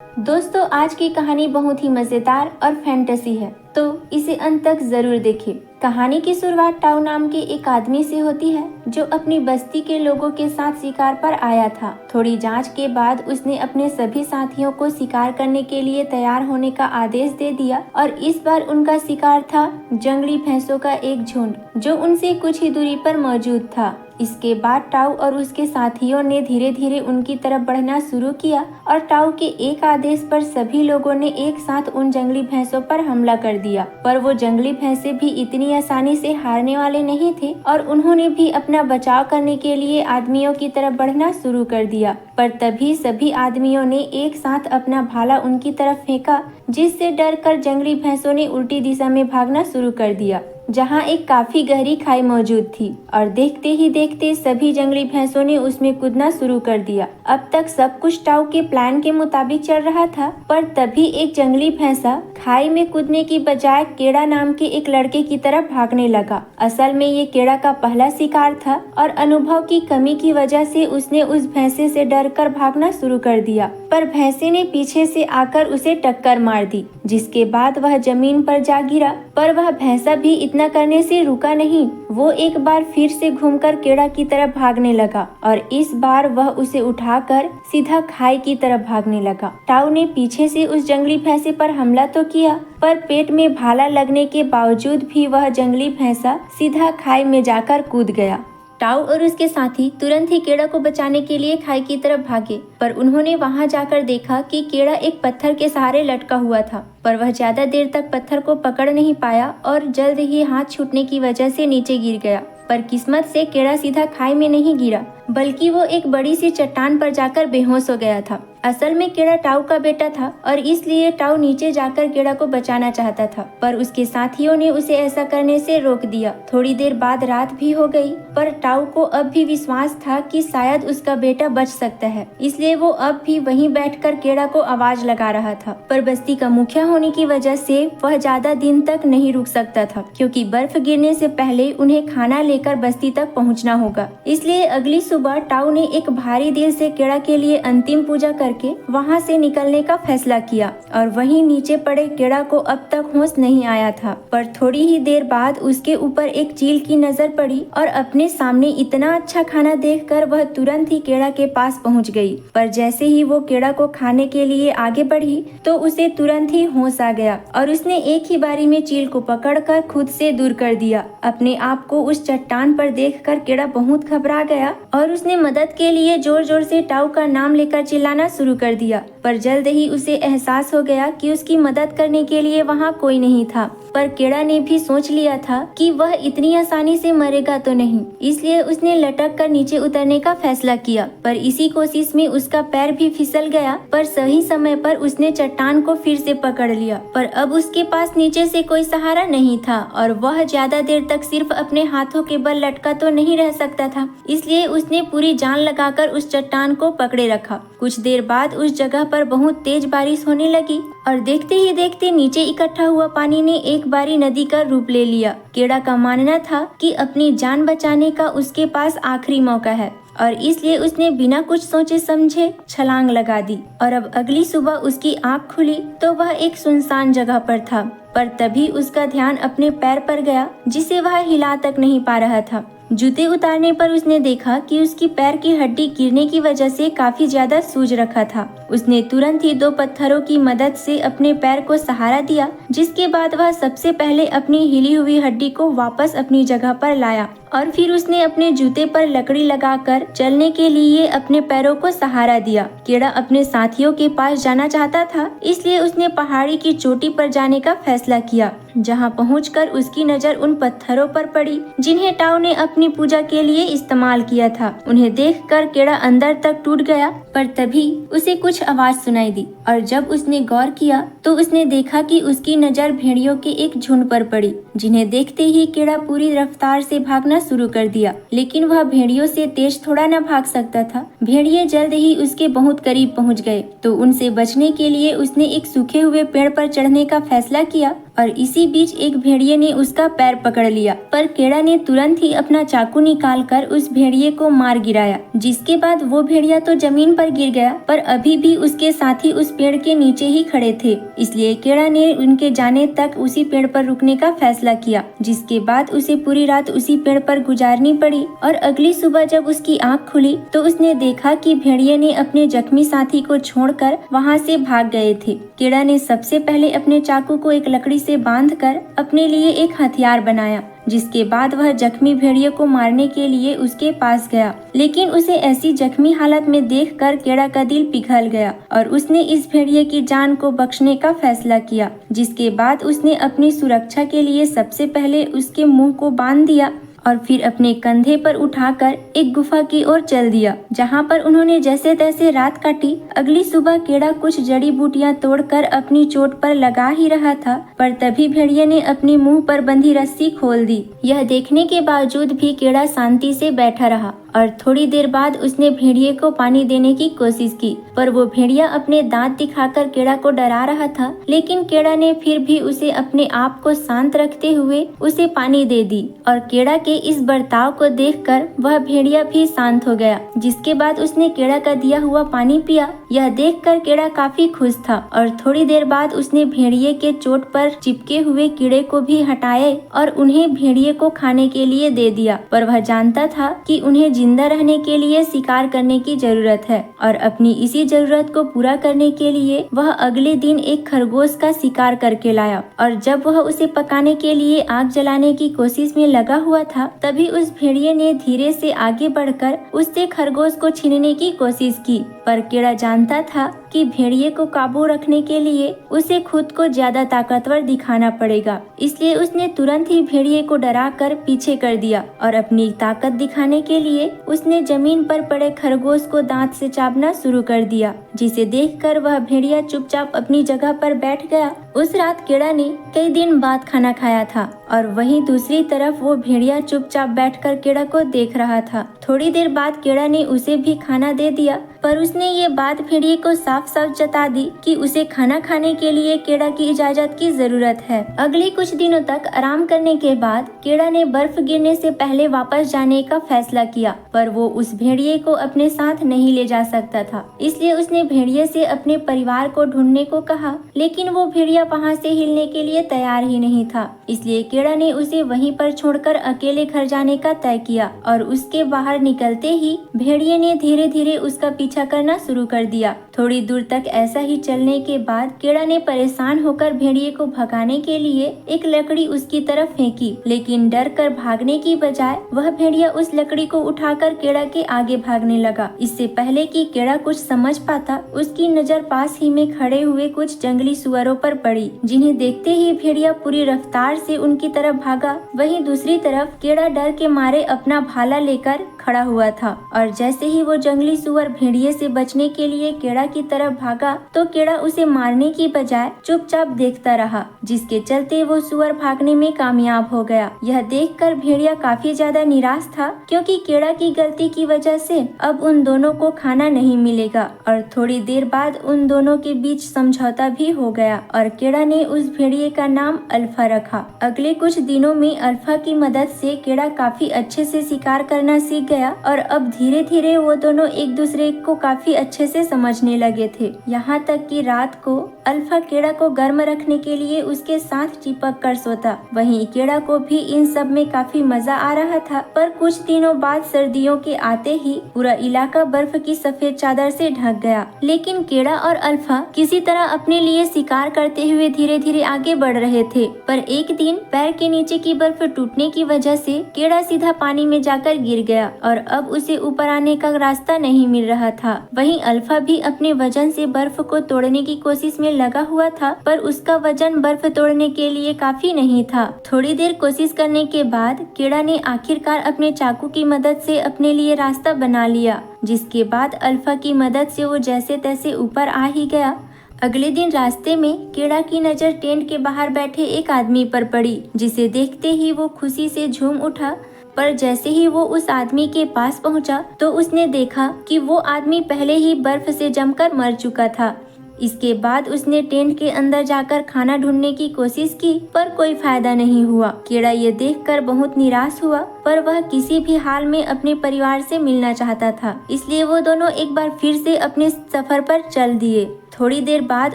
दोस्तों, आज की कहानी बहुत ही मजेदार और फैंटेसी है, तो इसे अंत तक जरूर देखें। कहानी की शुरुआत टाउ नाम के एक आदमी से होती है जो अपनी बस्ती के लोगों के साथ शिकार पर आया था। थोड़ी जांच के बाद उसने अपने सभी साथियों को शिकार करने के लिए तैयार होने का आदेश दे दिया और इस बार उनका शिकार था जंगली भैंसों का एक झुंड जो उनसे कुछ ही दूरी पर मौजूद था। इसके बाद टाउ और उसके साथियों ने धीरे धीरे उनकी तरफ बढ़ना शुरू किया और टाउ के एक आदेश पर सभी लोगों ने एक साथ उन जंगली भैंसों पर हमला कर दिया। पर वो जंगली भैंसे भी इतनी आसानी से हारने वाले नहीं थे और उन्होंने भी अपना बचाव करने के लिए आदमियों की तरफ बढ़ना शुरू कर दिया। पर तभी सभी आदमियों ने एक साथ अपना भाला उनकी तरफ फेंका, जिससे डरकर जंगली भैंसों ने उल्टी दिशा में भागना शुरू कर दिया, जहां एक काफी गहरी खाई मौजूद थी। और देखते ही देखते सभी जंगली भैंसों ने उसमें कूदना शुरू कर दिया। अब तक सब कुछ टाउ के प्लान के मुताबिक चल रहा था, पर तभी एक जंगली भैंसा खाई में कूदने की बजाय केड़ा नाम के एक लड़के की तरफ भागने लगा। असल में ये केड़ा का पहला शिकार था और अनुभव की कमी की वजह से उसने उस भैंसे से डरकर भागना शुरू कर दिया। पर भैंसे ने पीछे से आकर उसे टक्कर मार दी, जिसके बाद वह जमीन पर जा गिरा। पर वह भैंसा भी इतना करने से रुका नहीं। वो एक बार फिर से घूमकर केड़ा की तरफ भागने लगा और इस बार वह उसे उठाकर सीधा खाई की तरफ भागने लगा। टाउ ने पीछे से उस जंगली भैंसे पर हमला तो किया, पर पेट में भाला लगने के बावजूद भी वह जंगली भैंसा सीधा खाई में जाकर कूद गया। टाउ और उसके साथी तुरंत ही केड़ा को बचाने के लिए खाई की तरफ भागे, पर उन्होंने वहां जाकर देखा कि केड़ा एक पत्थर के सहारे लटका हुआ था। पर वह ज्यादा देर तक पत्थर को पकड़ नहीं पाया और जल्द ही हाथ छूटने की वजह से नीचे गिर गया। पर किस्मत से केड़ा सीधा खाई में नहीं गिरा, बल्कि वो एक बड़ी सी चट्टान पर जाकर बेहोश हो गया था। असल में केड़ा टाउ का बेटा था और इसलिए टाउ नीचे जाकर केड़ा को बचाना चाहता था, पर उसके साथियों ने उसे ऐसा करने से रोक दिया। थोड़ी देर बाद रात भी हो गई, पर टाउ को अब भी विश्वास था कि शायद उसका बेटा बच सकता है, इसलिए वो अब भी वहीं बैठकर केड़ा को आवाज लगा रहा था। पर बस्ती का मुखिया होने की वजह से वह ज्यादा दिन तक नहीं रुक सकता था, क्योंकि बर्फ गिरने से पहले उन्हें खाना लेकर बस्ती तक पहुँचना होगा। इसलिए अगली सुबह टाउ ने एक भारी दिल से केड़ा के लिए अंतिम पूजा करके वहां से निकलने का फैसला किया और वहीं नीचे पड़े केड़ा को अब तक होश नहीं आया था। पर थोड़ी ही देर बाद उसके ऊपर एक चील की नजर पड़ी और अपने सामने इतना अच्छा खाना देखकर वह तुरंत ही केड़ा के पास पहुंच गई। पर जैसे ही वो केड़ा को खाने के लिए आगे बढ़ी तो उसे तुरंत ही होश आ गया और उसने एक ही बारी में चील को पकड़कर खुद से दूर कर दिया। अपने आप को उस चट्टान पर देखकर केड़ा बहुत घबरा गया और उसने मदद के लिए जोर जोर से टाउ का नाम लेकर चिल्लाना शुरू कर दिया। पर जल्द ही उसे एहसास हो गया कि उसकी मदद करने के लिए वहाँ कोई नहीं था। पर केड़ा ने भी सोच लिया था कि वह इतनी आसानी से मरेगा तो नहीं, इसलिए उसने लटक कर नीचे उतरने का फैसला किया। पर इसी कोशिश में उसका पैर भी फिसल गया, पर सही समय पर उसने चट्टान को फिर से पकड़ लिया। पर अब उसके पास नीचे से कोई सहारा नहीं था और वह ज्यादा देर तक सिर्फ अपने हाथों के बल लटका तो नहीं रह सकता था, इसलिए उसने पूरी जान लगाकर उस चट्टान को पकड़े रखा। कुछ देर बाद उस जगह पर बहुत तेज बारिश होने लगी और देखते ही देखते नीचे इकट्ठा हुआ पानी ने एक बारी नदी का रूप ले लिया। केड़ा का मानना था कि अपनी जान बचाने का उसके पास आखिरी मौका है और इसलिए उसने बिना कुछ सोचे समझे छलांग लगा दी। और अब अगली सुबह उसकी आंख खुली तो वह एक सुनसान जगह पर था, पर तभी उसका ध्यान अपने पैर पर गया, जिसे वह हिला तक नहीं पा रहा था। जूते उतारने पर उसने देखा कि उसकी पैर की हड्डी गिरने की वजह से काफी ज्यादा सूज रखा था। उसने तुरंत ही 2 पत्थरों की मदद से अपने पैर को सहारा दिया, जिसके बाद वह सबसे पहले अपनी हिली हुई हड्डी को वापस अपनी जगह पर लाया और फिर उसने अपने जूते पर लकड़ी लगाकर चलने के लिए अपने पैरों को सहारा दिया। केड़ा अपने साथियों के पास जाना चाहता था, इसलिए उसने पहाड़ी की चोटी पर जाने का फैसला किया, जहां पहुंचकर उसकी नजर उन पत्थरों पर पड़ी जिन्हें टाउ ने अपनी पूजा के लिए इस्तेमाल किया था। उन्हें देखकर केड़ा अंदर तक टूट गया, पर तभी उसे कुछ आवाज सुनाई दी और जब उसने गौर किया तो उसने देखा कि उसकी नजर भेड़ियों के एक झुंड पर पड़ी, जिन्हें देखते ही केड़ा पूरी रफ्तार से भागना शुरू कर दिया। लेकिन वह भेड़ियों से तेज थोड़ा न भाग सकता था। भेड़िए जल्द ही उसके बहुत करीब पहुंच गए, तो उनसे बचने के लिए उसने एक सूखे हुए पेड़ पर चढ़ने का फैसला किया और इसी बीच एक भेड़िए ने उसका पैर पकड़ लिया, पर केड़ा ने तुरंत ही अपना चाकू निकालकर उस भेड़िए को मार गिराया, जिसके बाद वो भेड़िया तो जमीन पर गिर गया, पर अभी भी उसके साथी उस पेड़ के नीचे ही खड़े थे। इसलिए केड़ा ने उनके जाने तक उसी पेड़ पर रुकने का फैसला किया, जिसके बाद उसे पूरी रात उसी पेड़ पर गुजारनी पड़ी। और अगली सुबह जब उसकी आँख खुली तो उसने देखा कि भेड़िए ने अपने जख्मी साथी को छोड़कर वहाँ से भाग गए थे। केड़ा ने सबसे पहले अपने चाकू को एक लकड़ी से बांधकर अपने लिए एक हथियार बनाया, जिसके बाद वह जख्मी भेड़िए को मारने के लिए उसके पास गया। लेकिन उसे ऐसी जख्मी हालत में देखकर केड़ा का दिल पिघल गया और उसने इस भेड़िए की जान को बख्शने का फैसला किया, जिसके बाद उसने अपनी सुरक्षा के लिए सबसे पहले उसके मुंह को बांध दिया और फिर अपने कंधे पर उठाकर एक गुफा की ओर चल दिया, जहाँ पर उन्होंने जैसे तैसे रात काटी। अगली सुबह केड़ा कुछ जड़ी बूटियां तोड़कर अपनी चोट पर लगा ही रहा था, पर तभी भेड़िए ने अपनी मुंह पर बंधी रस्सी खोल दी। यह देखने के बावजूद भी केड़ा शांति से बैठा रहा और थोड़ी देर बाद उसने भेड़िए को पानी देने की कोशिश की, पर वो भेड़िया अपने दांत दिखाकर केड़ा को डरा रहा था। लेकिन केड़ा ने फिर भी उसे अपने आप को शांत रखते हुए उसे पानी दे दी और केड़ा के इस बर्ताव को देखकर वह भेड़िया भी शांत हो गया, जिसके बाद उसने केड़ा का दिया हुआ पानी पिया। यह देखकर केड़ा काफी खुश था और थोड़ी देर बाद उसने भेड़िए के चोट पर चिपके हुए कीड़े को भी हटाए और उन्हें भेड़िए को खाने के लिए दे दिया। पर वह जानता था कि उन्हें जिंदा रहने के लिए शिकार करने की जरूरत है और अपनी इसी जरूरत को पूरा करने के लिए वह अगले दिन एक खरगोश का शिकार करके लाया। और जब वह उसे पकाने के लिए आग जलाने की कोशिश में लगा हुआ था, तभी उस भेड़िए ने धीरे से आगे बढ़कर उससे खरगोश को छीनने की कोशिश की। पर केड़ा जानता था कि भेड़िए को काबू रखने के लिए उसे खुद को ज्यादा ताकतवर दिखाना पड़ेगा, इसलिए उसने तुरंत ही भेड़िए को डराकर पीछे कर दिया और अपनी ताकत दिखाने के लिए उसने जमीन पर पड़े खरगोश को दांत से चाबना शुरू कर दिया, जिसे देखकर वह भेड़िया चुपचाप अपनी जगह पर बैठ गया। उस रात केड़ा ने कई दिन बाद खाना खाया था और वहीं दूसरी तरफ वो भेड़िया चुपचाप बैठकर केड़ा को देख रहा था। थोड़ी देर बाद केड़ा ने उसे भी खाना दे दिया, पर उसने ये बात भेड़िए को साफ साफ जता दी कि उसे खाना खाने के लिए केड़ा की इजाजत की जरूरत है। अगले कुछ दिनों तक आराम करने के बाद केड़ा ने बर्फ गिरने से पहले वापस जाने का फैसला किया, पर वो उस भेड़िए को अपने साथ नहीं ले जा सकता था। इसलिए उसने भेड़िए से अपने परिवार को ढूंढने को कहा, लेकिन वो भेड़िया वहाँ से हिलने के लिए तैयार ही नहीं था। इसलिए केड़ा ने उसे वहीं पर छोड़कर अकेले घर जाने का तय किया और उसके बाहर निकलते ही भेड़िए ने धीरे धीरे उसका पीछा करना शुरू कर दिया। थोड़ी दूर तक ऐसा ही चलने के बाद केड़ा ने परेशान होकर भेड़िए को भगाने के लिए एक लकड़ी उसकी तरफ फेंकी, लेकिन डर कर भागने की बजाय वह भेड़िया उस लकड़ी को उठाकर केड़ा के आगे भागने लगा। इससे पहले कि केड़ा कुछ समझ पाता, उसकी नजर पास ही में खड़े हुए कुछ जंगली सुअरों पर पड़ी, जिन्हें देखते ही भेड़िया पूरी रफ्तार से उनकी तरफ भागा। वहीं दूसरी तरफ केड़ा डर के मारे अपना भाला लेकर खड़ा हुआ था और जैसे ही वो जंगली सुअर भेड़िए से बचने के लिए केड़ा की तरफ भागा, तो केड़ा उसे मारने की बजाय चुपचाप देखता रहा, जिसके चलते वो सुअर भागने में कामयाब हो गया। यह देखकर भेड़िया काफी ज्यादा निराश था, क्योंकि केड़ा की गलती की वजह से अब उन दोनों को खाना नहीं मिलेगा। और थोड़ी देर बाद उन दोनों के बीच समझौता भी हो गया और केड़ा ने उस भेड़िए का नाम अल्फा रखा। अगले कुछ दिनों में अल्फा की मदद से केड़ा काफी अच्छे से शिकार करना सीख गया और अब धीरे धीरे वो दोनों एक दूसरे को काफी अच्छे से समझने लगे थे। यहाँ तक कि रात को अल्फा केड़ा को गर्म रखने के लिए उसके साथ चिपक कर सोता। वहीं केड़ा को भी इन सब में काफी मजा आ रहा था। पर कुछ दिनों बाद सर्दियों के आते ही पूरा इलाका बर्फ की सफेद चादर से ढक गया। लेकिन केड़ा और अल्फा किसी तरह अपने लिए शिकार करते हुए धीरे धीरे आगे बढ़ रहे थे। पर एक दिन पैर के नीचे की बर्फ टूटने की वजह से केड़ा सीधा पानी में जाकर गिर गया और अब उसे ऊपर आने का रास्ता नहीं मिल रहा था। वहीं अल्फा भी अपने वजन से बर्फ को तोड़ने की कोशिश में लगा हुआ था, पर उसका वजन बर्फ तोड़ने के लिए काफी नहीं था। थोड़ी देर कोशिश करने के बाद केड़ा ने आखिरकार अपने चाकू की मदद से अपने लिए रास्ता बना लिया, जिसके बाद अल्फा की मदद से वो जैसे तैसे ऊपर आ ही गया। अगले दिन रास्ते में केड़ा की नजर टेंट के बाहर बैठे एक आदमी पर पड़ी, जिसे देखते ही वो खुशी से झूम उठा। पर जैसे ही वो उस आदमी के पास पहुंचा, तो उसने देखा कि वो आदमी पहले ही बर्फ से जमकर मर चुका था। इसके बाद उसने टेंट के अंदर जाकर खाना ढूंढने की कोशिश की, पर कोई फायदा नहीं हुआ। कीड़ा ये देखकर बहुत निराश हुआ, पर वह किसी भी हाल में अपने परिवार से मिलना चाहता था, इसलिए वो दोनों एक बार फिर से अपने सफर पर चल दिए। थोड़ी देर बाद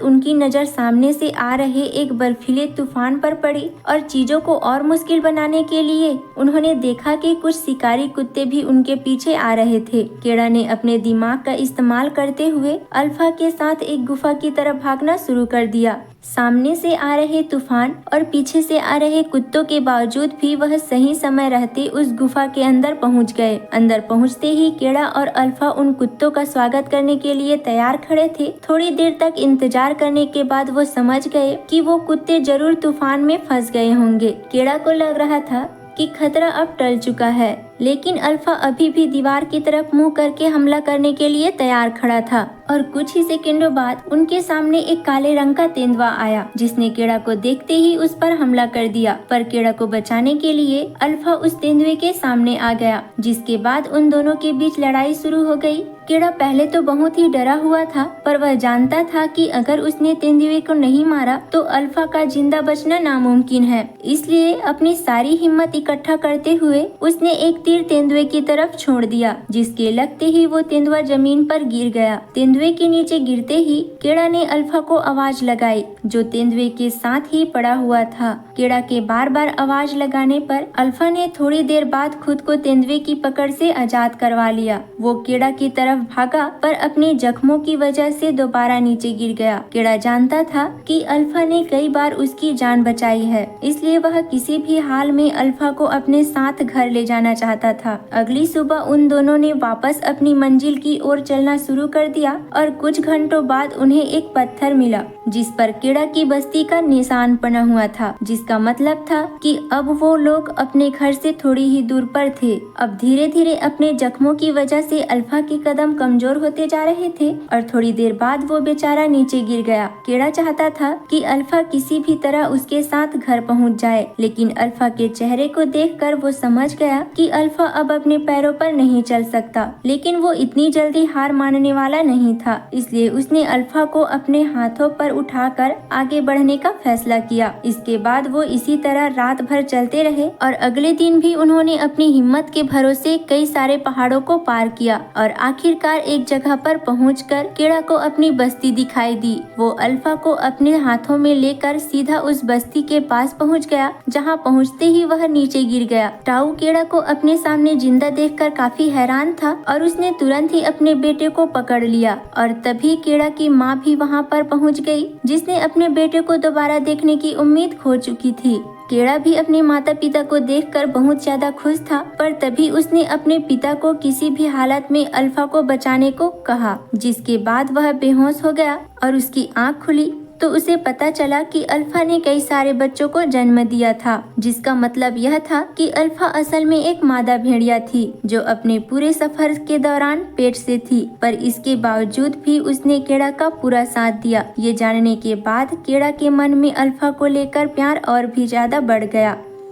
उनकी नज़र सामने से आ रहे एक बर्फीले तूफान पर पड़ी और चीजों को और मुश्किल बनाने के लिए उन्होंने देखा कि कुछ शिकारी कुत्ते भी उनके पीछे आ रहे थे। कीड़ा ने अपने दिमाग का इस्तेमाल करते हुए अल्फा के साथ एक गुफा की तरफ भागना शुरू कर दिया। सामने से आ रहे तूफान और पीछे से आ रहे कुत्तों के बावजूद भी वह सही समय रहते उस गुफा के अंदर पहुंच गए। अंदर पहुंचते ही कीड़ा और अल्फा उन कुत्तों का स्वागत करने के लिए तैयार खड़े थे। थोड़ी देर तक इंतजार करने के बाद वो समझ गए कि वो कुत्ते जरूर तूफान में फंस गए होंगे। कीड़ा को लग रहा था कि खतरा अब टल चुका है, लेकिन अल्फा अभी भी दीवार की तरफ मुंह करके हमला करने के लिए तैयार खड़ा था और कुछ ही सेकंडों बाद उनके सामने एक काले रंग का तेंदुआ आया, जिसने कीड़ा को देखते ही उस पर हमला कर दिया। पर कीड़ा को बचाने के लिए अल्फा उस तेंदुए के सामने आ गया, जिसके बाद उन दोनों के बीच लड़ाई शुरू हो गई। कीड़ा पहले तो बहुत ही डरा हुआ था, पर वह जानता था कि अगर उसने तेंदुए को नहीं मारा तो अल्फा का जिंदा बचना नामुमकिन है। इसलिए अपनी सारी हिम्मत इकट्ठा करते हुए उसने एक तीर तेंदुए की तरफ छोड़ दिया, जिसके लगते ही वो तेंदुआ जमीन पर गिर गया। तेंदुए के नीचे गिरते ही कीड़ा ने अल्फा को आवाज लगाई, जो तेंदुए के साथ ही पड़ा हुआ था। कीड़ा के बार बार आवाज लगाने पर अल्फा ने थोड़ी देर बाद खुद को तेंदुए की पकड़ से आजाद करवा लिया। वो कीड़ा की तरफ भागा, पर अपने जख्मों की वजह से दोबारा नीचे गिर गया। कीड़ा जानता था कि अल्फा ने कई बार उसकी जान बचाई है, इसलिए वह किसी भी हाल में अल्फा को अपने साथ घर ले जाना चाहता था। अगली सुबह उन दोनों ने वापस अपनी मंजिल की ओर चलना शुरू कर दिया और कुछ घंटों बाद उन्हें एक पत्थर मिला, जिस पर कीड़ा की बस्ती का निशान बना हुआ था, जिसका मतलब था कि अब वो लोग अपने घर से थोड़ी ही दूर पर थे। अब धीरे धीरे अपने जख्मों की वजह से अल्फा के कदम कमजोर होते जा रहे थे और थोड़ी देर बाद वो बेचारा नीचे गिर गया। कीड़ा चाहता था कि अल्फा किसी भी तरह उसके साथ घर पहुंच जाए, लेकिन अल्फा के चेहरे को देखकर वो समझ गया कि अल्फा अब अपने पैरों पर नहीं चल सकता। लेकिन वो इतनी जल्दी हार मानने वाला नहीं था, इसलिए उसने अल्फा को अपने हाथों पर उठाकर आगे बढ़ने का फैसला किया। इसके बाद वो इसी तरह रात भर चलते रहे और अगले दिन भी उन्होंने अपनी हिम्मत के भरोसे कई सारे पहाड़ों को पार किया और आखिरकार एक जगह पर पहुंचकर कीड़ा को अपनी बस्ती दिखाई दी। वो अल्फा को अपने हाथों में लेकर सीधा उस बस्ती के पास पहुंच गया, जहां पहुंचते ही वह नीचे गिर गया। टाऊ कीड़ा को अपने सामने जिंदा देखकर काफी हैरान था और उसने तुरंत ही अपने बेटे को पकड़ लिया और तभी कीड़ा की माँ भी वहां पर पहुंच गई, जिसने अपने बेटे को दोबारा देखने की उम्मीद खो चुकी थी। कीड़ा भी अपने माता पिता को देखकर बहुत ज्यादा खुश था, पर तभी उसने अपने पिता को किसी भी हालत में अल्फा को बचाने को कहा, जिसके बाद वह बेहोश हो गया और उसकी आंख खुली तो उसे पता चला कि अल्फा ने कई सारे बच्चों को जन्म दिया था, जिसका मतलब यह था कि अल्फा असल में एक मादा भेड़िया थी जो अपने पूरे सफर के दौरान पेट से थी, पर इसके बावजूद भी उसने कीड़ा का पूरा साथ दिया। ये जानने के बाद कीड़ा के मन में अल्फा को लेकर प्यार और भी ज्यादा बढ़ गया।